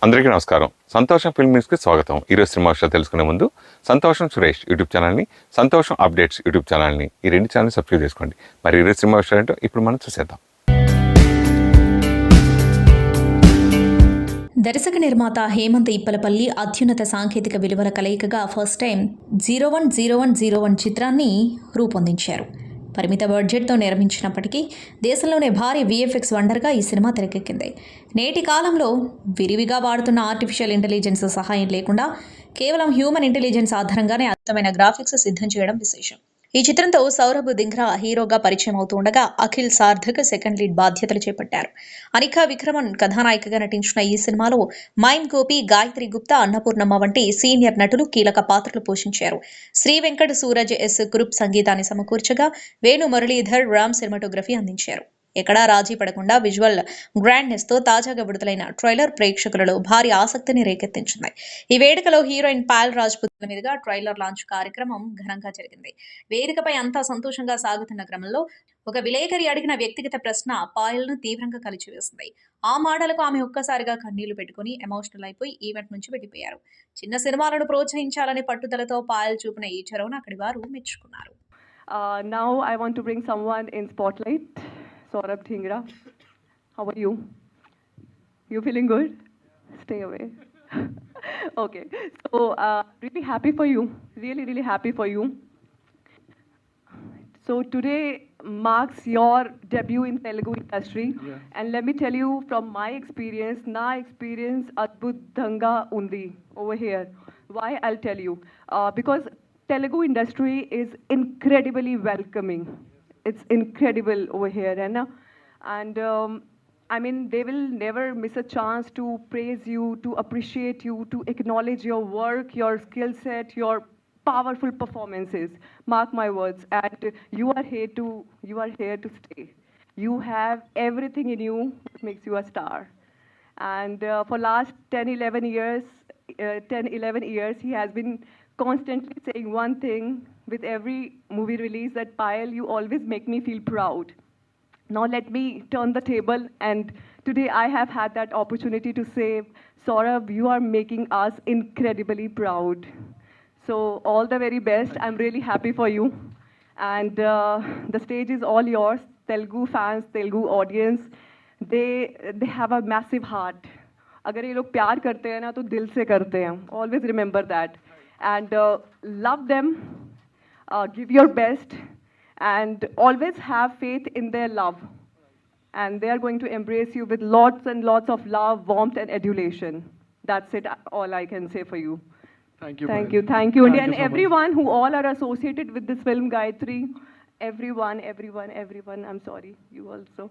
అందరికీ నమస్కారం. సంతోషం ఫిల్మ్ న్యూస్కి స్వాగతం. ఈరోజు సినిమా విషయాలు తెలుసుకునే ముందు సంతోషం సురేష్ యూట్యూబ్ ఛానల్ని, సంతోషం అప్డేట్స్ యూట్యూబ్ ఛానల్ని, ఈ రెండు ఛానల్ని సబ్స్క్రైబ్ చేసుకోండి. మరి ఈరోజు సినిమా విషయాలు ఏంటో ఇప్పుడు మనం చూసేద్దాం. దర్శక నిర్మాత హేమంత్ ఇప్పలపల్లి అత్యున్నత సాంకేతిక విలువల కలయికగా ఫస్ట్ టైం 010101 చిత్రాన్ని రూపొందించారు. పరిమిత బడ్జెట్తో నిర్మించినప్పటికీ దేశంలోనే భారీ VFX వండర్గా ఈ సినిమా తెరకెక్కింది. నేటి కాలంలో విరివిగా వాడుతున్న ఆర్టిఫిషియల్ ఇంటెలిజెన్స్ సహాయం లేకుండా కేవలం హ్యూమన్ ఇంటెలిజెన్స్ ఆధారంగానే అద్భుతమైన గ్రాఫిక్స్ సిద్ధం చేయడం విశేషం. ఈ చిత్రంతో సౌరభ్ దింగ్రా హీరోగా పరిచయం అవుతుండగా అఖిల్ సార్థక్ సెకండ్ లీడ్ బాధ్యతలు చేపట్టారు. అనికా విక్రమన్ కథానాయికగా నటించిన ఈ సినిమాలో మైమ్ గోపి, గాయత్రి గుప్తా, అన్నపూర్ణమ్మ వంటి సీనియర్ నటులు కీలక పాత్రలు పోషించారు. శ్రీ వెంకట్ సూరజ్ ఎస్ గ్రూప్ సంగీతాన్ని సమకూర్చగా వేణు మురళీధర్ రామ్ సినిమాటోగ్రఫీ అందించారు. ఎక్కడా రాజీ పడకుండా విజువల్ గ్రాండ్నెస్తో తాజాగా విడుదలైన ట్రైలర్ ప్రేక్షకులలో భారీ ఆసక్తిని రేకెత్తించింది. ఈ వేడుకలో హీరోయిన్ పాయల్ రాజ్పుత్ మీదుగా ట్రైలర్ లాంచ్ కార్యక్రమం ఘనంగా జరిగింది. వేదికపై అంతా సంతోషంగా సాగుతున్న క్రమంలో ఒక విలేకరి అడిగిన వ్యక్తిగత ప్రశ్న పాయల్ను తీవ్రంగా కలిచివేసింది. ఆ మాటలకు ఆమె ఒక్కసారిగా కన్నీళ్లు పెట్టుకుని ఎమోషనల్ అయిపోయి ఈవెంట్ నుంచి వెళ్ళిపోయారు. చిన్న సినిమాలను ప్రోత్సహించాలనే పట్టుదలతో పాయల్ చూపిన ఈ చొరవను అక్కడి వారు మెచ్చుకున్నారు. Now I want to bring someone in spotlight. Saurabh Dhingra, how are you? You feeling good? Stay away. Okay, so really happy for you. Really happy for you. So today marks your debut in Telugu industry, and let me tell you from my experience, na experience adbhutanga undi over here. Why? I'll tell you. Because Telugu industry is incredibly welcoming. It's incredible over here, and I mean, they will never miss a chance to praise you, to appreciate you, to acknowledge your work, your skill set, your powerful performances. Mark my words. And you are here to stay. You have everything in you that makes you a star. And for last 11 years, he has been constantly saying one thing with every movie release, that Payal, you always make me feel proud. Now let me turn the table, and today I have had that opportunity to say, Saurabh, you are making us incredibly proud. So all the very best. I'm really happy for you. And the stage is all yours. Telugu fans, Telugu audience, they have a massive heart. अगर ये लोग प्यार करते हैं ना तो दिल से करते हैं. Always remember that. And love them, give your best, and always have faith in their love. And they are going to embrace you with lots and lots of love, warmth, and adulation. That's it, all I can say for you. Thank you. And you so everyone who all are associated with this film, Gayatri, everyone, I'm sorry, you also.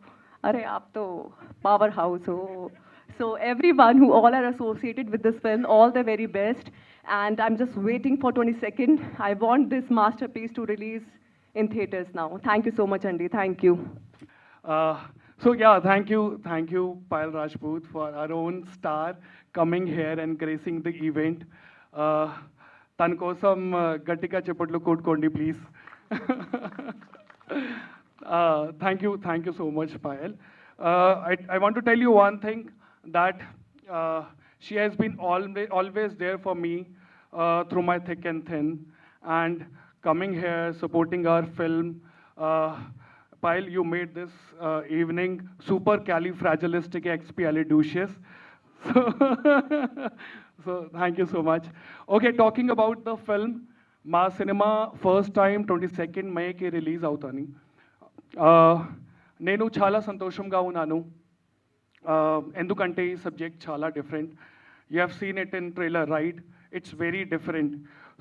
Arey, aap to powerhouse ho. So everyone who all are associated with this film, all the very best. And I'm just waiting for 22nd. I want this masterpiece to release in theaters now. Thank you so much, Andy. Thank you. So yeah, thank you, Payal Rajput, for our own star coming here and gracing the event. Tan kosam gattiga chepatlu kotukondi, please. Thank you so much, Payal. I want to tell you one thing, that she has been always there for me through my thick and thin, and coming here, supporting our film. Payal, you made this evening super califragilisticexpialidocious. So thank you so much. Okay, talking about the film, మా సినిమా first time 22nd Mayకి release అవుతాను. నేను చాలా సంతోషంగా ఉన్నాను, ఎందుకంటే ఈ సబ్జెక్ట్ చాలా different. You have seen it in trailer, right? It's very different.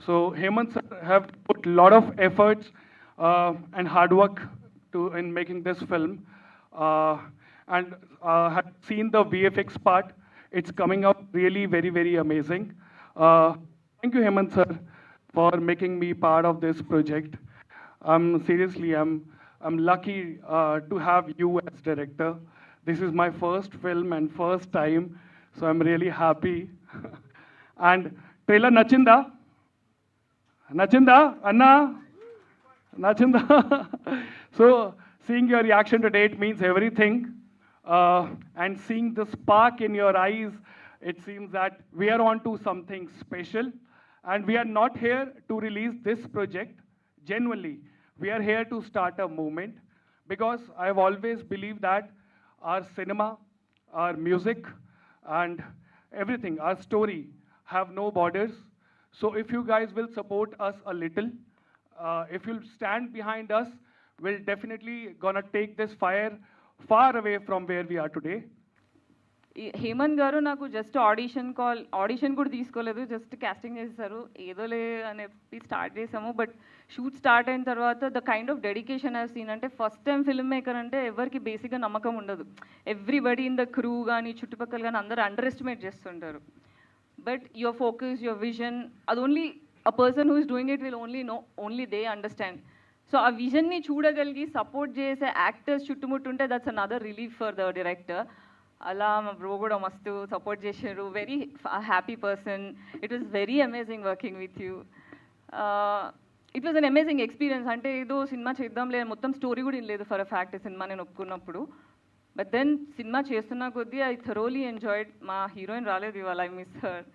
So Hemant sir have put a lot of efforts and hard work in making this film, and have seen the VFX part. It's coming up really very amazing. Thank you, Hemant sir, for making me part of this project. Seriously, I'm lucky to have you as director. This is my first film and first time, so I'm really happy. And trailer nachinda anna nachinda. So seeing your reaction today, it means everything, and seeing the spark in your eyes, it seems that we are on to something special, and we are not here to release this project. Genuinely, we are here to start a movement, because I've always believed that our cinema, our music, and everything, our story, have no borders. So if you guys will support us a little, if you'll stand behind us, we'll definitely gonna take this fire far away from where we are today. Hemanth garu నాకు just audition కూడా తీసుకోలేదు, just casting చేశారు. ఏదోలే అని start చేసాము. But shoot start అయిన తర్వాత the kind of dedication have seen, అంటే first time film maker అంటే ఎవరికి బేసిక్గా నమ్మకం ఉండదు. ఎవ్రీబడి ఇన్ ద క్రూ కానీ చుట్టుపక్కల కానీ అందరూ అండర్ ఎస్టిమేట్ చేస్తుంటారు. But your focus, your vision, అది only a person who is doing it will only know, only they understand. So ఆ విజన్ని చూడగలిగి సపోర్ట్ చేసే యాక్టర్స్ చుట్టుముట్టుంటే that's another relief for the director. అలా మా బ్రో కూడా మస్తు సపోర్ట్ చేశారు. Very happy person. It was very amazing working with you. It was an amazing experience. అంటే ఏదో సినిమా చేద్దాం లేదు, మొత్తం స్టోరీ కూడా లేదు ఫర్ అ ఫ్యాక్ట్ సినిమా నేను ఒప్పుకున్నప్పుడు. బట్ దెన్ సినిమా చేస్తున్న కొద్దీ ఐ థరోలీ ఎంజాయ్డ్. మా హీరోయిన్ రాలేదు ఇవాళ, I miss her.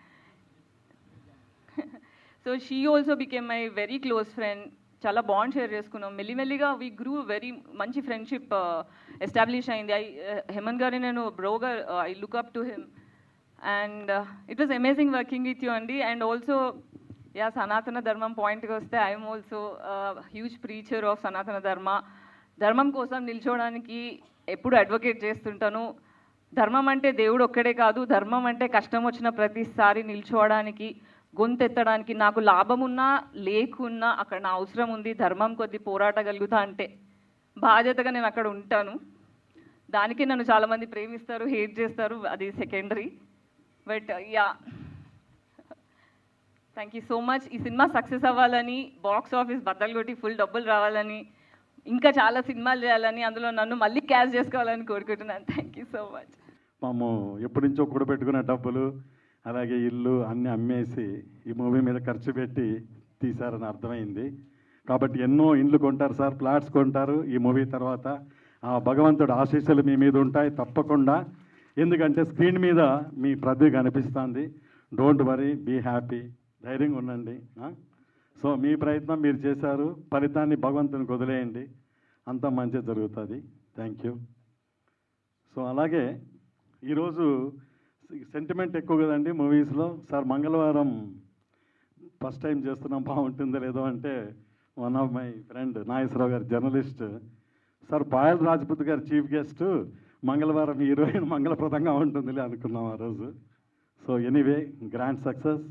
So she also became my very close friend. చాలా బాండ్ షేర్ చేసుకున్నాం. మెల్లిమెల్లిగా వీ గ్రూ వెరీ మంచి ఫ్రెండ్షిప్ ఎస్టాబ్లిష్ అయింది. హేమంత్ గారిని నేను బ్రోగా I look up to him, and it was amazing working with you అండి. అండ్ ఆల్సో యా, సనాతన ధర్మం పాయింట్కి వస్తే I'm also huge preacher of Sanatana Dharma. ధర్మం కోసం నిల్చోవడానికి ఎప్పుడు అడ్వకేట్ చేస్తుంటాను. ధర్మం అంటే దేవుడు ఒక్కడే కాదు, ధర్మం అంటే కష్టం వచ్చిన ప్రతిసారి నిల్చోవడానికి, గొంతెత్తడానికి, నాకు లాభం ఉన్నా లేకున్నా అక్కడ నా అవసరం ఉంది, ధర్మం కొద్ది పోరాటగలుగుతా అంటే బాధ్యతగా నేను అక్కడ ఉంటాను. దానికి నన్ను చాలామంది ప్రేమిస్తారు, హేట్ చేస్తారు, అది secondary. But yeah, thank you so much. ఈ సినిమా సక్సెస్ అవ్వాలని, బాక్స్ ఆఫీస్ బద్దలు కొట్టి ఫుల్ డబ్బులు రావాలని, ఇంకా చాలా సినిమాలు చేయాలని, అందులో నన్ను మళ్ళీ క్యాష్ చేసుకోవాలని కోరుకుంటున్నాను. Thank you so much. మేము ఎప్పటి నుంచో కూడబెట్టుకునే డబ్బులు, అలాగే ఇల్లు అన్నీ అమ్మేసి ఈ మూవీ మీద ఖర్చు పెట్టి తీశారని అర్థమైంది. కాబట్టి ఎన్నో ఇండ్లు కొంటారు సార్, ఫ్లాట్స్ కొంటారు ఈ మూవీ తర్వాత. ఆ భగవంతుడు ఆశీస్సులు మీ మీద ఉంటాయి తప్పకుండా. ఎందుకంటే స్క్రీన్ మీద మీ ప్రతిభ కనిపిస్తుంది. డోంట్ వరీ, బీ హ్యాపీ, ధైర్యంగా ఉండండి. సో మీ ప్రయత్నం మీరు చేశారు, ఫలితాన్ని భగవంతునికి వదిలేయండి, అంతా మంచి జరుగుతుంది. Thank you. సో అలాగే ఈరోజు సెంటిమెంట్ ఎక్కువ కదండి మూవీస్లో. సార్ మంగళవారం ఫస్ట్ టైం చేస్తున్నాం, బాగుంటుందో లేదో అంటే one of my friend Nageswara Rao గారు జర్నలిస్ట్, సార్ పాయల్ రాజ్పుత్ గారు చీఫ్ గెస్ట్, మంగళవారం హీరోయిన్ మంగళప్రదంగా ఉంటుందిలే అనుకున్నాం ఆ రోజు. So anyway, grand success.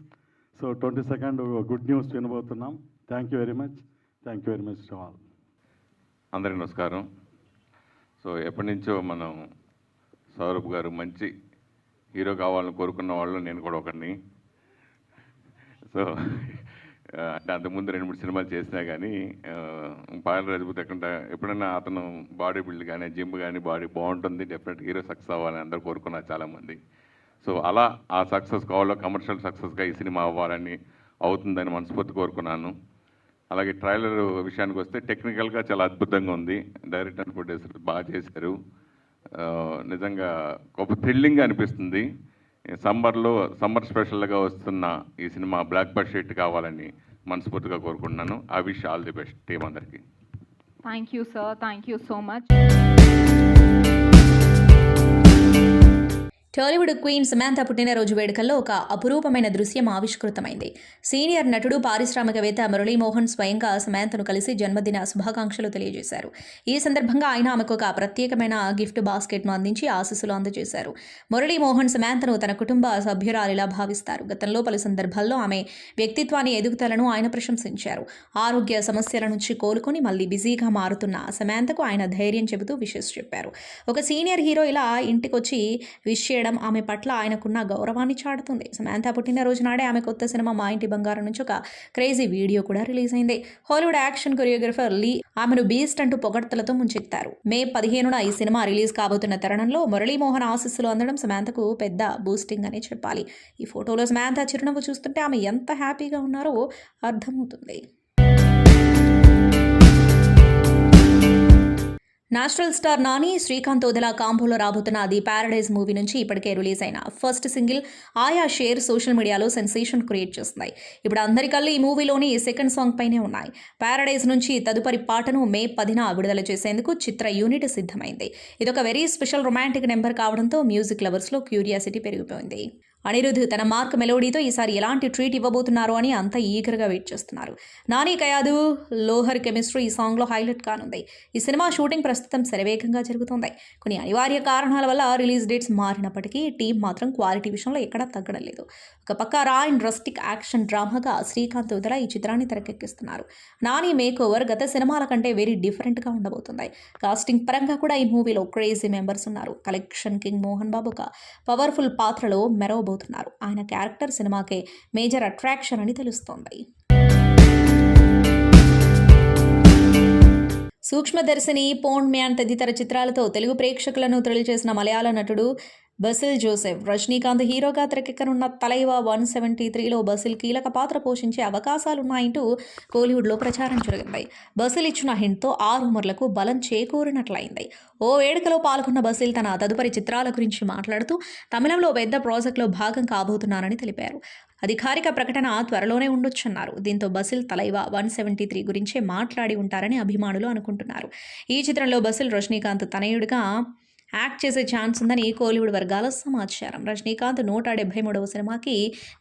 So 22nd good news వినబోతున్నాం. Thank you very much. Thank you very much to all. అందరికీ నమస్కారం. సో ఎప్పటి నుంచో మనం సౌరభ్ గారు మంచి హీరో కావాలని కోరుకున్న వాళ్ళు నేను కూడా ఒకరిని. సో అంటే అంతకుముందు 2-3 సినిమాలు చేసినా కానీ పాయల్ రాజ్పుత్ ఎప్పుడైనా అతను బాడీ బిల్డ్ కానీ, జిమ్ కానీ, బాడీ బాగుంటుంది, డెఫినెట్ హీరో సక్సెస్ అవ్వాలని అందరూ కోరుకున్నారు చాలామంది. సో అలా ఆ సక్సెస్ కావాలో కమర్షియల్ సక్సెస్గా ఈ సినిమా అవ్వాలని, అవుతుందని మనస్ఫూర్తి కోరుకున్నాను. అలాగే ట్రైలర్ విషయానికి వస్తే టెక్నికల్గా చాలా అద్భుతంగా ఉంది. డైరెక్టర్ అండ్ ప్రొడ్యూసర్ బాగా చేశారు. నిజంగా గొప్ప థ్రిల్లింగ్గా అనిపిస్తుంది. సమ్మర్ స్పెషల్గా వస్తున్న ఈ సినిమా బ్లాక్ బస్టర్ హిట్ కావాలని మనస్ఫూర్తిగా కోరుకుంటున్నాను. I wish all the best team అందరికీ. Thank you, sir. Thank you so much. Tollywood queen Samantha పుట్టినరోజు వేడుకల్లో ఒక అపురూపమైన దృశ్యం ఆవిష్కృతమైంది. సీనియర్ నటుడు, పారిశ్రామికవేత్త మురళీమోహన్ స్వయంగా సమాంతను కలిసి జన్మదిన శుభాకాంక్షలు తెలియజేశారు. ఈ సందర్భంగా ఆయన ఆమెకు ఒక ప్రత్యేకమైన గిఫ్ట్ బాస్కెట్ను అందించి ఆశీస్సులు అందజేశారు. మురళీమోహన్ సమాంతను తన కుటుంబ సభ్యురాలిలా భావిస్తారు. గతంలో పలు సందర్భాల్లో ఆమె వ్యక్తిత్వాన్ని, ఎదుగుదలను ఆయన ప్రశంసించారు. ఆరోగ్య సమస్యల నుంచి కోలుకొని మళ్ళీ బిజీగా మారుతున్న సమాంతకు ఆయన ధైర్యం చెబుతూ విషెస్ చెప్పారు. ఒక సీనియర్ హీరో ఇలా ఇంటికొచ్చి విష్ చేయడం ఆమె పట్ల ఆయనకున్న గౌరవాన్ని చాటుతుంది. సమాంతా పుట్టినరోజు నాడే ఆమె కొత్త సినిమా మా ఇంటి బంగారం నుంచి ఒక క్రేజీ వీడియో కూడా రిలీజ్ అయింది. హాలీవుడ్ యాక్షన్ కొరియోగ్రఫర్ లీ ఆమెను బీస్ట్ అంటూ పొగడ్తలతో ముంచెత్తారు. మే 15న ఈ సినిమా రిలీజ్ కాబోతున్న తరుణంలో మురళీమోహన్ ఆశీస్సులు అందడం సమాంతకు పెద్ద బూస్టింగ్ అనే చెప్పాలి. ఈ ఫోటోలో సమాంతా చిరునవ్వు చూస్తుంటే ఆమె ఎంత హ్యాపీగా ఉన్నారో అర్థమవుతుంది. నేచురల్ స్టార్ నాని, శ్రీకాంత్ ఓదెలా కాంబోలో రాబోతున్న ది ప్యారడైజ్ మూవీ నుంచి ఇప్పటికే రిలీజ్ అయిన ఫస్ట్ సింగిల్ ఆయా షేర్ సోషల్ మీడియాలో సెన్సేషన్ క్రియేట్ చేస్తున్నాయి. ఇప్పుడు అందరి కళ్ళు ఈ మూవీలోని సెకండ్ సాంగ్ పైనే ఉన్నాయి. ప్యారడైజ్ నుంచి తదుపరి పాటను మే 10న విడుదల చేసేందుకు చిత్ర యూనిట్ సిద్ధమైంది. ఇదొక వెరీ స్పెషల్ రొమాంటిక్ నెంబర్ కావడంతో మ్యూజిక్ లవర్స్లో క్యూరియాసిటీ పెరిగిపోయింది. అనిరుద్ధ్ తన మార్క్ మెలోడీతో ఈసారి ఎలాంటి ట్రీట్ ఇవ్వబోతున్నారో అని అంతా ఈగర్గా వెయిట్ చేస్తున్నారు. నాని కయాదు లోహర్ కెమిస్ట్రీ ఈ సాంగ్లో హైలైట్ కానుంది. ఈ సినిమా షూటింగ్ ప్రస్తుతం శరవేగంగా జరుగుతుంది. కొన్ని అనివార్య కారణాల వల్ల రిలీజ్ డేట్స్ మారినప్పటికీ టీం మాత్రం క్వాలిటీ విషయంలో ఎక్కడా తగ్గడం లేదు. ఒక పక్క రా అండ్ రస్టిక్ యాక్షన్ డ్రామాగా శ్రీకాంత్ ఓదెలా ఈ చిత్రాన్ని తెరకెక్కిస్తున్నారు. నాని మేక్ ఓవర్ గత సినిమాల కంటే వెరీ డిఫరెంట్గా ఉండబోతుంది. కాస్టింగ్ పరంగా కూడా ఈ మూవీలో క్రేజీ మెంబర్స్ ఉన్నారు. కలెక్షన్ కింగ్ మోహన్ బాబు ఒక పవర్ఫుల్ పాత్రలో మెరవబోతున్నారు. ఆయన క్యారెక్టర్ సినిమాకే మేజర్ అట్రాక్షన్ అని తెలుస్తోంది. సూక్ష్మదర్శిని, పోండ్ మ్యాన్ తదితర చిత్రాలతో తెలుగు ప్రేక్షకులను థ్రిల్ చేసిన మలయాళ నటుడు బసిల్ జోసెఫ్ రజనీకాంత్ హీరోగా తెరకెక్కనున్న తలైవా 173లో బసిల్ కీలక పాత్ర పోషించే అవకాశాలున్నాయంటూ కోలీవుడ్లో ప్రచారం జరిగింది. బసిల్ ఇచ్చిన హింట్తో ఆ రూమర్లకు బలం చేకూరినట్లయింది. ఓ వేడుకలో పాల్గొన్న బసిల్ తన తదుపరి చిత్రాల గురించి మాట్లాడుతూ తమిళంలో పెద్ద ప్రాజెక్టులో భాగం కాబోతున్నారని తెలిపారు. అధికారిక ప్రకటన త్వరలోనే ఉండొచ్చన్నారు. దీంతో బసిల్ తలైవా 173 గురించే మాట్లాడి ఉంటారని అభిమానులు అనుకుంటున్నారు. ఈ చిత్రంలో బసిల్ రజనీకాంత్ తనయుడిగా యాక్ట్ చేసే ఛాన్స్ ఉందని కోలీవుడ్ వర్గాల సమాచారం. రజనీకాంత్ 173వ సినిమాకి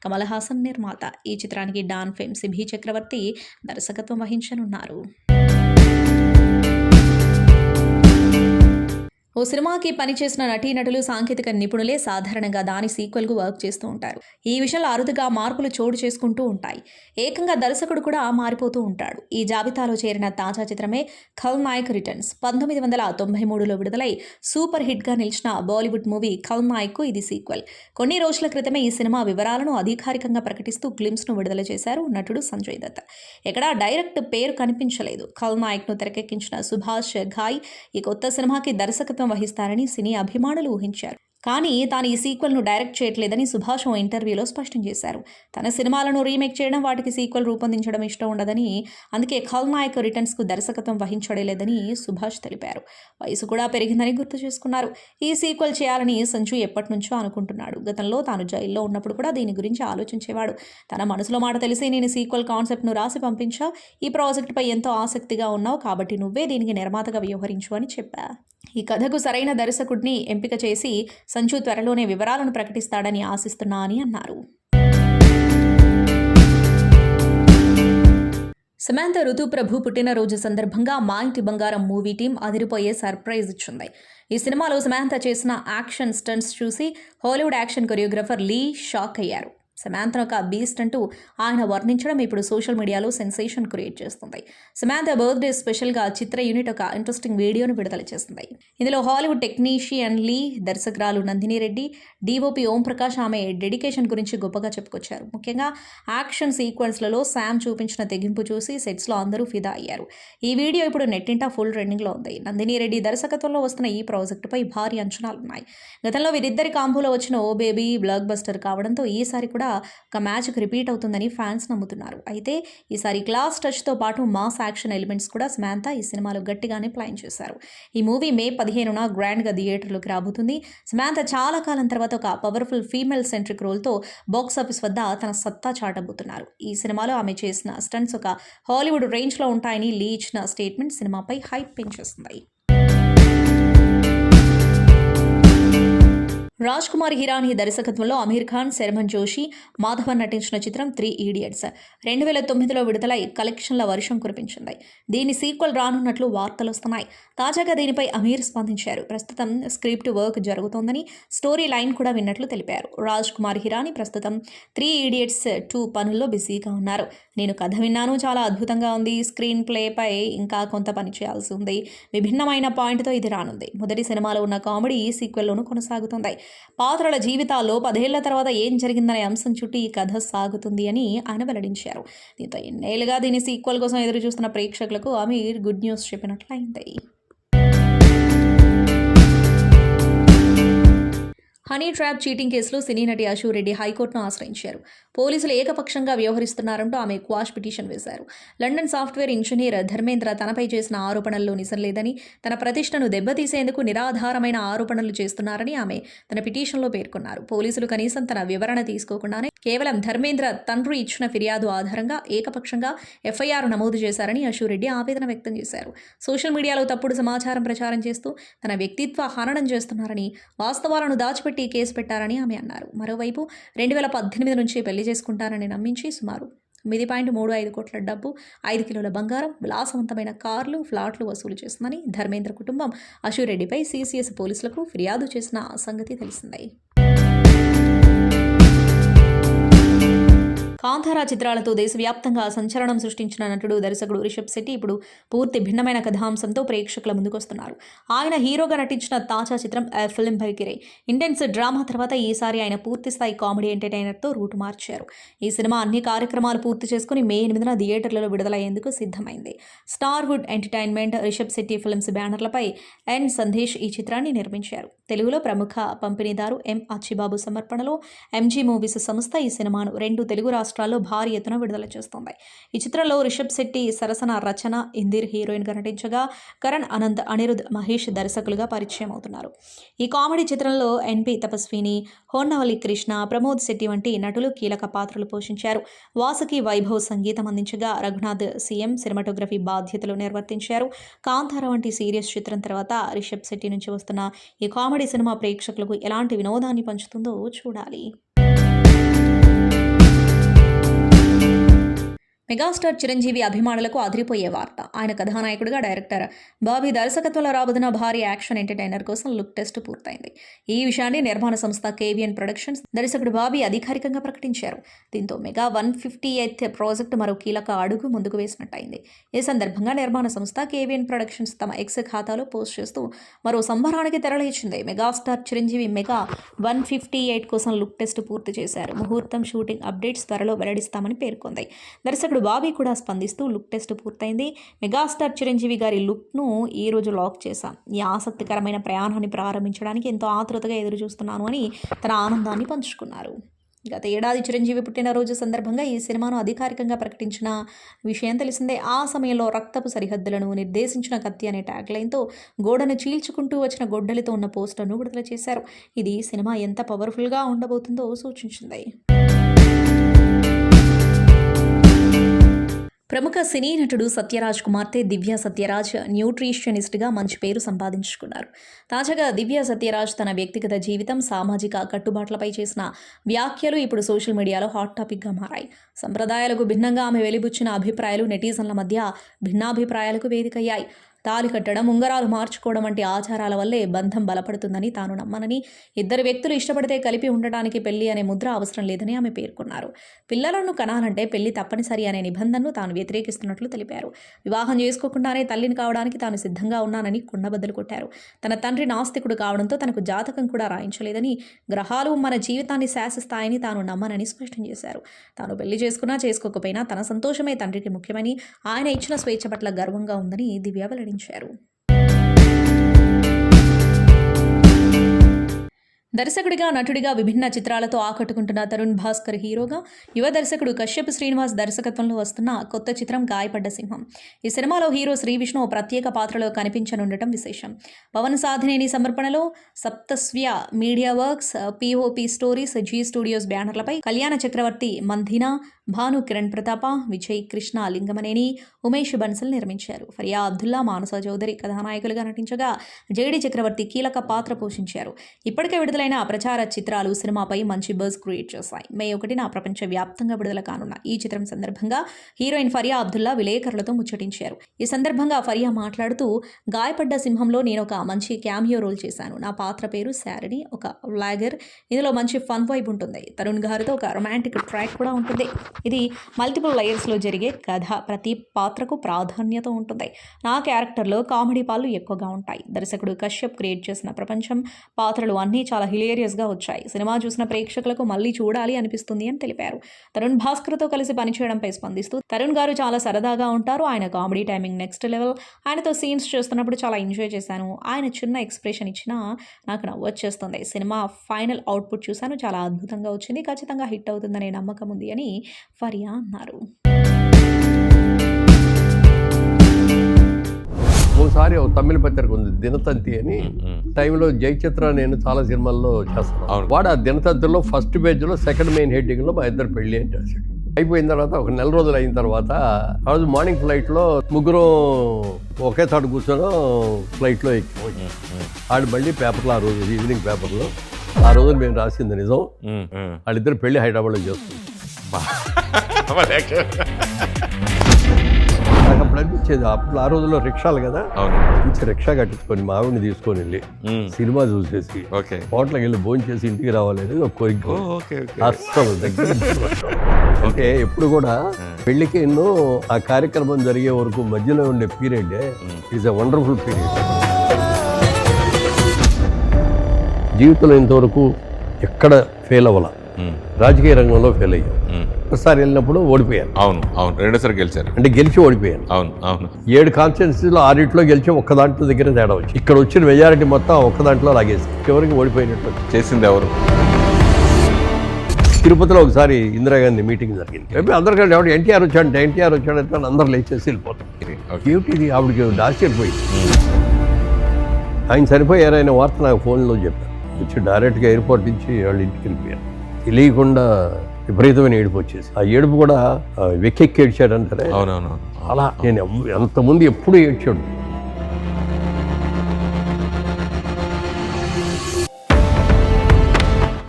కమల్ హాసన్ నిర్మాత. ఈ చిత్రానికి డాన్ ఫేమ్ సిబి చక్రవర్తి దర్శకత్వం వహించనున్నారు. ఓ సినిమాకి పనిచేసిన నటీనటులు, సాంకేతిక నిపుణులే సాధారణంగా దాని సీక్వెల్కు వర్క్ చేస్తూ ఉంటారు. ఈ విషయంలో అరుదుగా మార్పులు చోటు చేసుకుంటూ ఉంటాయి. ఏకంగా దర్శకుడు కూడా మారిపోతూ ఉంటాడు. ఈ జాబితాలో చేరిన తాజా చిత్రమే ఖల్నాయక్ రిటర్న్స్. 1993లో విడుదలై సూపర్ హిట్గా నిలిచిన బాలీవుడ్ మూవీ ఖల్నాయక్కు ఇది సీక్వెల్. కొన్ని రోజుల క్రితమే ఈ సినిమా వివరాలను అధికారికంగా ప్రకటిస్తూ గ్లిమ్స్ను విడుదల చేశారు నటుడు సంజయ్ దత్. ఎక్కడా డైరెక్ట్ పేరు కనిపించలేదు. ఖల్నాయక్ను తెరకెక్కించిన సుభాష్ ఘాయ్ ఈ కొత్త సినిమాకి దర్శకత్వం వహిస్తారని సినీ అభిమానులు ఊహించారు. కానీ తాను ఈ సీక్వెల్ను డైరెక్ట్ చేయట్లేదని సుభాష్ ఓ ఇంటర్వ్యూలో స్పష్టం చేశారు. తన సినిమాలను రీమేక్ చేయడం, వాటికి సీక్వెల్ రూపొందించడం ఇష్టం ఉండదని, అందుకే ఖల్నాయక్ రిటర్న్స్కు దర్శకత్వం వహించడలేదని సుభాష్ తెలిపారు. వయసు కూడా పెరిగిందని గుర్తు చేసుకున్నారు. ఈ సీక్వెల్ చేయాలని సంజు ఎప్పటి నుంచో అనుకుంటున్నాడు. గతంలో తాను జైల్లో ఉన్నప్పుడు కూడా దీని గురించి ఆలోచించేవాడు. తన మనసులో మాట తెలిసి నేను సీక్వెల్ కాన్సెప్ట్ను రాసి పంపించా. ఈ ప్రాజెక్టుపై ఎంతో ఆసక్తిగా ఉన్నావు కాబట్టి నువ్వే దీనికి నిర్మాతగా వ్యవహరించు అని చెప్పా. ఈ కథకు సరైన దర్శకుడిని ఎంపిక చేసి సంజు త్వరలోనే వివరాలను ప్రకటిస్తాడని ఆశిస్తున్నా అని అన్నారు. సమాంత ఋతుప్రభు పుట్టినరోజు సందర్భంగా మా ఇంటి బంగారం మూవీ టీం అదిరిపోయే సర్ప్రైజ్ ఇచ్చింది. ఈ సినిమాలో సమాంత చేసిన యాక్షన్ స్టంట్స్ చూసి హాలీవుడ్ యాక్షన్ కొరియోగ్రాఫర్ లీ షాక్ అయ్యారు. సమాంతను ఒక బీస్ట్ అంటూ ఆయన వర్ణించడం ఇప్పుడు సోషల్ మీడియాలో సెన్సేషన్ క్రియేట్ చేస్తుంది. సమాంత బర్త్డే స్పెషల్గా చిత్ర యూనిట్ ఒక ఇంట్రెస్టింగ్ వీడియోను విడుదల చేస్తుంది. ఇందులో హాలీవుడ్ టెక్నీషియన్ లీ, దర్శకురాలు నందిని రెడ్డి, డిఓపి ఓం ప్రకాష్ ఆమె డెడికేషన్ గురించి గొప్పగా చెప్పుకొచ్చారు. ముఖ్యంగా యాక్షన్ సీక్వెన్స్లలో శామ్ చూపించిన తెగింపు చూసి సెట్స్లో అందరూ ఫిదా అయ్యారు. ఈ వీడియో ఇప్పుడు నెట్టింటా ఫుల్ ట్రెండింగ్లో ఉంది. నందిని రెడ్డి దర్శకత్వంలో వస్తున్న ఈ ప్రాజెక్టుపై భారీ అంచనాలున్నాయి. గతంలో వీరిద్దరి కాంబోలో వచ్చిన ఓ బేబీ బ్లాక్ బస్టర్ కావడంతో ఈసారి కూడా ఒక మ్యాజిక్ రిపీట్ అవుతుందని ఫ్యాన్స్ నమ్ముతున్నారు. అయితే ఈసారి క్లాస్ టచ్తో పాటు మాస్ యాక్షన్ ఎలిమెంట్స్ కూడా సమాంత ఈ సినిమాలో గట్టిగానే ప్లాన్ చేశారు. ఈ మూవీ మే 15న గ్రాండ్గా థియేటర్లోకి రాబోతుంది. సమాంత చాలా కాలం తర్వాత ఒక పవర్ఫుల్ ఫీమేల్ సెంట్రిక్ రోల్తో బాక్సాఫీస్ వద్ద తన సత్తా చాటబోతున్నారు. ఈ సినిమాలో ఆమె చేసిన స్టంట్స్ ఒక హాలీవుడ్ రేంజ్లో ఉంటాయని లీ ఇచ్చిన స్టేట్మెంట్ సినిమాపై హైప్ పెంచేస్తుంది. రాజ్ కుమార్ హిరానీ దర్శకత్వంలో అమీర్ ఖాన్, శర్మన్ జోషి, మాధవన్ నటించిన చిత్రం 3 Idiots 2009లో విడుదలై కలెక్షన్ల వర్షం కురిపించింది. దీని సీక్వెల్ రానున్నట్లు వార్తలు వస్తున్నాయి. తాజాగా దీనిపై అమీర్ స్పందించారు. ప్రస్తుతం స్క్రిప్ట్ వర్క్ జరుగుతోందని, స్టోరీ లైన్ కూడా విన్నట్లు తెలిపారు. రాజ్ కుమార్ హిరానీ ప్రస్తుతం 3 Idiots 2 పనుల్లో బిజీగా ఉన్నారు. నేను కథ విన్నాను, చాలా అద్భుతంగా ఉంది. స్క్రీన్ ప్లేపై ఇంకా కొంత పని చేయాల్సి ఉంది. విభిన్నమైన పాయింట్తో ఇది రానుంది. మొదటి సినిమాలో ఉన్న కామెడీ ఈ సీక్వెల్లోనూ కొనసాగుతుంది. పాత్రల జీవితాల్లో 10 ఏళ్ల తర్వాత ఏం జరిగిందనే అంశం చుట్టూ ఈ కథ సాగుతుంది అని ఆయన వెల్లడించారు. దీంతో ఎన్నేళ్లుగా దీని సీక్వెల్ కోసం ఎదురు చూస్తున్న ప్రేక్షకులకు అమీర్ గుడ్ న్యూస్ చెప్పినట్లయింది. హనీ ట్రాప్ చీటింగ్ కేసులో సినీ నటి అశు రెడ్డి హైకోర్టును ఆశ్రయించారు. పోలీసులు ఏకపక్షంగా వ్యవహరిస్తున్నారంటూ ఆమె క్వాష్ పిటిషన్ వేశారు. లండన్ సాఫ్ట్వేర్ ఇంజనీర్ ధర్మేంద్ర తనపై చేసిన ఆరోపణల్లో నిజం లేదని, తన ప్రతిష్టను దెబ్బతీసేందుకు నిరాధారమైన ఆరోపణలు చేస్తున్నారని ఆమె తన పిటిషన్లో పేర్కొన్నారు. పోలీసులు కనీసం తన వివరణ తీసుకోకుండానే కేవలం ధర్మేంద్ర తండ్రి ఇచ్చిన ఫిర్యాదు ఆధారంగా ఏకపక్షంగా ఎఫ్ఐఆర్ నమోదు చేశారని అశురెడ్డి ఆవేదన వ్యక్తం చేశారు. సోషల్ మీడియాలో తప్పుడు సమాచారం ప్రచారం చేస్తూ తన వ్యక్తిత్వ హననం చేస్తున్నారని, వాస్తవాలను దాచిపెట్టి కేసు పెట్టారని ఆమె అన్నారు. మరోవైపు 2018 నుంచి పెళ్లి చేసుకుంటారని నమ్మించి సుమారు 9.35 కోట్ల డబ్బు, 5 కిలోల బంగారం, విలాసవంతమైన కార్లు, ఫ్లాట్లు వసూలు చేస్తుందని ధర్మేంద్ర కుటుంబం అశురెడ్డిపై సిసిఎస్ పోలీసులకు ఫిర్యాదు చేసిన సంగతి తెలిసిందే. కాంతారా చిత్రాలతో దేశవ్యాప్తంగా సంచలనం సృష్టించిన నటుడు, దర్శకుడు రిషబ్ శెట్టి ఇప్పుడు పూర్తి భిన్నమైన కథాంశంతో ప్రేక్షకుల ముందుకొస్తున్నారు. ఆయన హీరోగా నటించిన తాజా చిత్రం ఫిల్మ్ భైకిరే. ఇంటెన్స్ డ్రామా తర్వాత ఈసారి ఆయన పూర్తిస్థాయి కామెడీ ఎంటర్టైనర్తో రూటు మార్చారు. ఈ సినిమా అన్ని కార్యక్రమాలు పూర్తి చేసుకుని మే 8న థియేటర్లలో విడుదలయ్యేందుకు సిద్ధమైంది. Starwood entertainment, Rishab Shetty films బ్యానర్లపై ఎన్ సందేశ్ ఈ చిత్రాన్ని నిర్మించారు. తెలుగులో ప్రముఖ పంపిణీదారు ఎం అచ్చిబాబు సమర్పణలో ఎంజీ మూవీస్ సంస్థ ఈ సినిమాను 2 తెలుగు రాష్ట్రాల్లో భారీ ఎత్తున విడుదల చేస్తోంది. ఈ చిత్రంలో రిషబ్ శెట్టి సరసన రచన, ఇందిర్ హీరోయిన్గా నటించగా కరణ్, అనంత్, అనిరుద్, మహేష్ దర్శకులుగా పరిచయం అవుతున్నారు. ఈ కామెడీ చిత్రంలో ఎన్పి తపస్విని, హోన్నవల్లి కృష్ణ, ప్రమోద్ శెట్టి వంటి నటులు కీలక పాత్రలు పోషించారు. వాసుకి వైభవ్ సంగీతం అందించగా రఘునాథ్ సీఎం సినిమాటోగ్రఫీ బాధ్యతలు నిర్వర్తించారు. కాంతారా వంటి సీరియస్ చిత్రం తర్వాత రిషబ్ శెట్టి నుంచి వస్తున్న ఈ కామెడీ సినిమా ప్రేక్షకులకు ఎలాంటి వినోదాన్ని పంచుతుందో చూడాలి. మెగాస్టార్ చిరంజీవి అభిమానులకు అదిరిపోయే వార్త. ఆయన కథానాయకుడిగా డైరెక్టర్ బాబీ దర్శకత్వంలో రాబోతున్న భారీ యాక్షన్ ఎంటర్టైనర్ కోసం లుక్ టెస్ట్ పూర్తయింది. ఈ విషయాన్ని నిర్మాణ సంస్థ కేవీఎన్ ప్రొడక్షన్స్ దర్శకుడు బాబీ అధికారికంగా ప్రకటించారు. దీంతో మెగా 158th ప్రాజెక్టు మరో కీలక అడుగు ముందుకు వేసినట్టయింది. ఈ సందర్భంగా నిర్మాణ సంస్థ కేవీఎన్ ప్రొడక్షన్స్ తమ ఎక్స్ ఖాతాలో పోస్ట్ చేస్తూ మరో సంబరానికి తెరలేచింది. మెగాస్టార్ చిరంజీవి మెగా 158 కోసం లుక్ టెస్ట్ పూర్తి చేశారు. ముహూర్తం, షూటింగ్ అప్డేట్స్ త్వరలో వెల్లడిస్తామని పేర్కొంది. దర్శకుడు బాబీ కూడా స్పందిస్తూ లుక్ టెస్ట్ పూర్తయింది. మెగాస్టార్ చిరంజీవి గారి లుక్ను ఈ రోజు లాక్ చేశాం. ఈ ఆసక్తికరమైన ప్రయాణాన్ని ప్రారంభించడానికి ఎంతో ఆతృతగా ఎదురు చూస్తున్నాను అని తన ఆనందాన్ని పంచుకున్నారు. గత ఏడాది చిరంజీవి పుట్టినరోజు సందర్భంగా ఈ సినిమాను అధికారికంగా ప్రకటించిన విషయం తెలిసిందే. ఆ సమయంలో రక్తపు సరిహద్దులను నిర్దేశించిన కత్తి అనే ట్యాగ్లైన్తో గోడను చీల్చుకుంటూ వచ్చిన గొడ్డలితో ఉన్న పోస్టర్ను విడుదల చేశారు. ఇది సినిమా ఎంత పవర్ఫుల్గా ఉండబోతుందో సూచించింది. ప్రముఖ సినీ నటుడు సత్యరాజ్ కుమార్తె దివ్య సత్యరాజ్ న్యూట్రిషనిస్ట్గా మంచి పేరు సంపాదించుకున్నారు. తాజాగా దివ్య సత్యరాజ్ తన వ్యక్తిగత జీవితం, సామాజిక కట్టుబాట్లపై చేసిన వ్యాఖ్యలు ఇప్పుడు సోషల్ మీడియాలో హాట్ టాపిక్గా మారాయి. సంప్రదాయాలకు భిన్నంగా ఆమె వెలిబుచ్చిన అభిప్రాయాలు నెటిజన్ల మధ్య భిన్నాభిప్రాయాలకు వేదికయ్యాయి. తాళి కట్టడం, ఉంగరాలు మార్చుకోవడం వంటి ఆచారాల వల్లే బంధం బలపడుతుందని తాను నమ్మనని, ఇద్దరు వ్యక్తులు ఇష్టపడితే కలిపి ఉండడానికి పెళ్లి అనే ముద్ర అవసరం లేదని ఆమె పేర్కొన్నారు. పిల్లలను కనాలంటే పెళ్లి తప్పనిసరి అనే నిబంధనను తాను వ్యతిరేకిస్తున్నట్లు తెలిపారు. వివాహం చేసుకోకుండానే తల్లిని కావడానికి తాను సిద్ధంగా ఉన్నానని కుండబద్దలు కొట్టారు. తన తండ్రి నాస్తికుడు కావడంతో తనకు జాతకం కూడా రాయించలేదని, గ్రహాలు మన జీవితాన్ని శాసిస్తాయని తాను నమ్మనని స్పష్టం చేశారు. తాను పెళ్లి చేసుకున్నా చేసుకోకపోయినా తన సంతోషమే తండ్రికి ముఖ్యమని, ఆయన ఇచ్చిన స్వేచ్ఛ పట్ల గర్వంగా ఉందని దివ్య వెల్లడించారు. దర్శకుడిగా, నటుడిగా విభిన్న చిత్రాలతో ఆకట్టుకుంటున్న తరుణ్ భాస్కర్ హీరోగా, యువ దర్శకుడు కశ్యప్ శ్రీనివాస్ దర్శకత్వంలో వస్తున్న కొత్త చిత్రం గాయపడ్డ సింహం. ఈ సినిమాలో హీరో శ్రీవిష్ణు ప్రత్యేక పాత్రలో కనిపించనుండటం విశేషం. పవన్ సాధినేని సమర్పణలో Saptaswya media works, POP stories, Zee studios బ్యానర్లపై కళ్యాణ చక్రవర్తి, మంధినా, భాను కిరణ్ ప్రతాప, విజయ్ కృష్ణ లింగమనేని, ఉమేష్ బన్సల్ నిర్మించారు. ఫరియా అబ్దుల్లా, మానస చౌదరి కథానాయకులుగా నటించగా జేడి చక్రవర్తి కీలక పాత్ర పోషించారు. ఇప్పటికే విడుదలైన ప్రచార చిత్రాలు సినిమాపై మంచి బజ్ క్రియేట్ చేశాయి. మే 1న ప్రపంచవ్యాప్తంగా విడుదల కానున్న ఈ చిత్రం సందర్భంగా హీరోయిన్ ఫరియా అబ్దుల్లా విలేకరులతో ముచ్చటించారు. ఈ సందర్భంగా ఫరియా మాట్లాడుతూ, గాయపడ్డ సింహంలో నేను ఒక మంచి క్యామియో రోల్ చేశాను. నా పాత్ర పేరు శారిని, ఒక వ్లాగర్. ఇందులో మంచి ఫన్ వైబ్ ఉంటుంది. తరుణ్ గారితో ఒక రొమాంటిక్ ట్రాక్ కూడా ఉంటుంది. ఇది మల్టిపుల్ లేయర్స్లో జరిగే కథ. ప్రతి పాత్రకు ప్రాధాన్యత ఉంటుంది. నా క్యారెక్టర్లో కామెడీ పాలు ఎక్కువగా ఉంటాయి. దర్శకుడు కశ్యప్ క్రియేట్ చేసిన ప్రపంచం, పాత్రలు అన్నీ చాలా హిలేరియస్గా వచ్చాయి. సినిమా చూసిన ప్రేక్షకులకు మళ్ళీ చూడాలి అనిపిస్తుంది అని తెలిపారు. తరుణ్ భాస్కర్తో కలిసి పనిచేయడంపై స్పందిస్తూ, తరుణ్ గారు చాలా సరదాగా ఉంటారు. ఆయన కామెడీ టైమింగ్ నెక్స్ట్ లెవెల్. ఆయనతో సీన్స్ చేస్తున్నప్పుడు చాలా ఎంజాయ్ చేశాను. ఆయన చిన్న ఎక్స్ప్రెషన్ ఇచ్చినా నాకు నవ్వొచ్చేస్తుంది. సినిమా ఫైనల్ అవుట్పుట్ చూశాను, చాలా అద్భుతంగా వచ్చింది. ఖచ్చితంగా హిట్ అవుతుందనే నమ్మకం ఉంది అని ఫరియా అన్నారు. ఒకసారి ఒక తమిళ పత్రిక ఉంది దినతంతి అని, టైంలో జయచిత్ర నేను చాలా సినిమాల్లో చేస్తాను. వాడు ఆ దినతంతిలో ఫస్ట్ పేజ్లో సెకండ్ మెయిన్ హెడ్డింగ్లో మా ఇద్దరు పెళ్ళి అని రాశాడు. అయిపోయిన తర్వాత ఒక నెల రోజులు అయిన తర్వాత ఆ రోజు మార్నింగ్ ఫ్లైట్లో ముగ్గురు ఒకే తాడు కూర్చొని ఫ్లైట్లో ఎక్కి ఆడు మళ్ళీ పేపర్లో ఆ రోజు ఈవినింగ్ పేపర్లో ఆ రోజు మేము రాసింది నిజం. వాళ్ళిద్దరు పెళ్లి హైదరాబాద్లో చేస్తుంది. నాకు అప్పుడు అనిపించేది, అప్పుడు ఆ రోజుల్లో రిక్షాలు కదా, మంచి రిక్షా కట్టించుకొని మా ఆవిడని తీసుకొని వెళ్ళి సినిమా చూసేసి హోటల్కి వెళ్ళి భోజనం చేసి ఇంటికి రావాలి అనేది ఒక కోరిక. అస్సలు దగ్గర అంటే ఎప్పుడు కూడా పెళ్లికి ఎన్నో ఆ కార్యక్రమం జరిగే వరకు మధ్యలో ఉండే period is a wonderful period. జీవితంలో ఇంతవరకు ఎక్కడ ఫెయిల్ అవ్వాల, రాజకీయ రంగంలో ఫెయిల్ అయ్యాం. ఒకసారి వెళ్ళినప్పుడు ఓడిపోయాను. అవును అవును, రెండోసారి గెలిచారు. అంటే గెలిచి ఓడిపోయాను. అవును అవును. 7 కాన్స్టిట్యున్సీలో 6 గెలిచి ఒక్క దాంట్లో దగ్గర తేడా వచ్చి ఇక్కడ వచ్చిన మెజారిటీ మొత్తం ఒక్క దాంట్లో లాగేసి చివరికి ఓడిపోయినట్టు చేసింది ఎవరు? తిరుపతిలో ఒకసారి ఇందిరాగాంధీ మీటింగ్ జరిగింది. అందరికంటే ఎవరు ఎన్టీఆర్ వచ్చాడంటే అందరు లేచేసి వెళ్ళిపోతాం. ఏమిటి ఆవిడకి దాచిపోయింది. ఆయన చనిపోయారు ఆయన వార్త నాకు ఫోన్లో చెప్పారు. వచ్చి డైరెక్ట్గా ఎయిర్పోర్ట్ నుంచి వాళ్ళు ఇంటికి వెళ్ళిపోయారు. తెలియకుండా విపరీతమైన ఏడుపు వచ్చేసి, ఆ ఏడుపు కూడా వెక్కెక్కి ఏడ్చాడంటారే. అవునవును. అలా నేను అంతకుముందు ఎప్పుడు ఏడ్చాడు.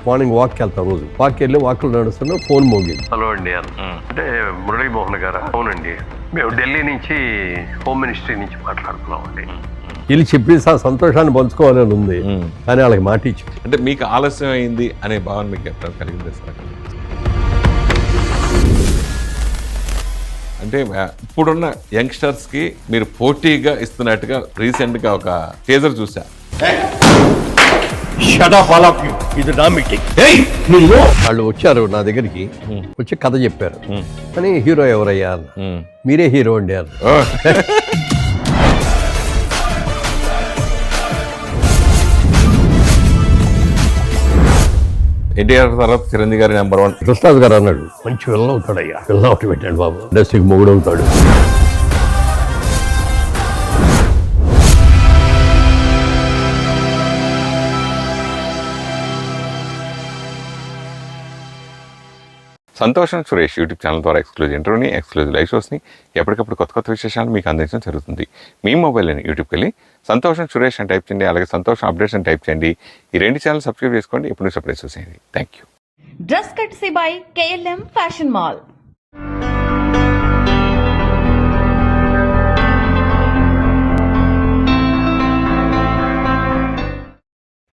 మార్నింగ్ వాక్కి వెళ్తాం, రోజు వాక్కి వెళ్ళి వాక్లో నడుస్తున్నా ఫోన్ మోగింది. హలో అండి అంటే మురళీమోహన్ గారా? అవునండి, మేము ఢిల్లీ నుంచి హోమ్ మినిస్ట్రీ నుంచి మాట్లాడుతున్నామండి. వీళ్ళు చెప్పి సంతోషాన్ని పంచుకోవాలని ఉంది, కానీ వాళ్ళకి మాట ఇచ్చి. అంటే మీకు ఆలస్యం అయింది అనే భావన మీకు ఎప్పుడు కలిగింది సార్? అంటే ఇప్పుడున్న యంగ్స్టర్స్కి మీరు పోటీగా ఇస్తున్నట్టుగా రీసెంట్గా ఒక టీజర్ చూసా. వాళ్ళు వచ్చారు నా దగ్గరికి, వచ్చి కథ చెప్పారు. కానీ హీరో ఎవరయ్యా అన్న. మీరే హీరో అండి అన్న. ఎన్టీఆర్ తర్వాత చిరంజీవి గారి నెంబర్ 1 కృష్ణరాజు గారు అన్నాడు, మంచి విలన్ అవుతాడయ్యా, విలన్ అవుట్ పెట్టాడు బాబు, ఇండస్ట్రీకి మొగుడు అవుతాడు. సంతోషం సురేష్ యూట్యూబ్ ఛానల్ ద్వారా ఎక్స్క్లూజివ్ ఇంటర్వ్యూని, ఎక్స్క్లూజివ్ లైవ్ షోస్ని, ఎప్పటికప్పుడు కొత్త కొత్త విశేషాలు మీకు అందించడం జరుగుతుంది. మీ మొబైల్ని యూట్యూబ్కి వెళ్ళి సంతోషం సురేష్ అని టైప్ చేయండి, అలాగే సంతోషం అప్డేట్స్ అని టైప్ చేయండి. ఈ 2 ఛానల్ సబ్స్క్రైబ్ చేసుకోండి, ఎప్పుడు సబ్స్క్రైబ్ చేసేయండి. Thank you. Dress కట్సీ by KLM fashion mall.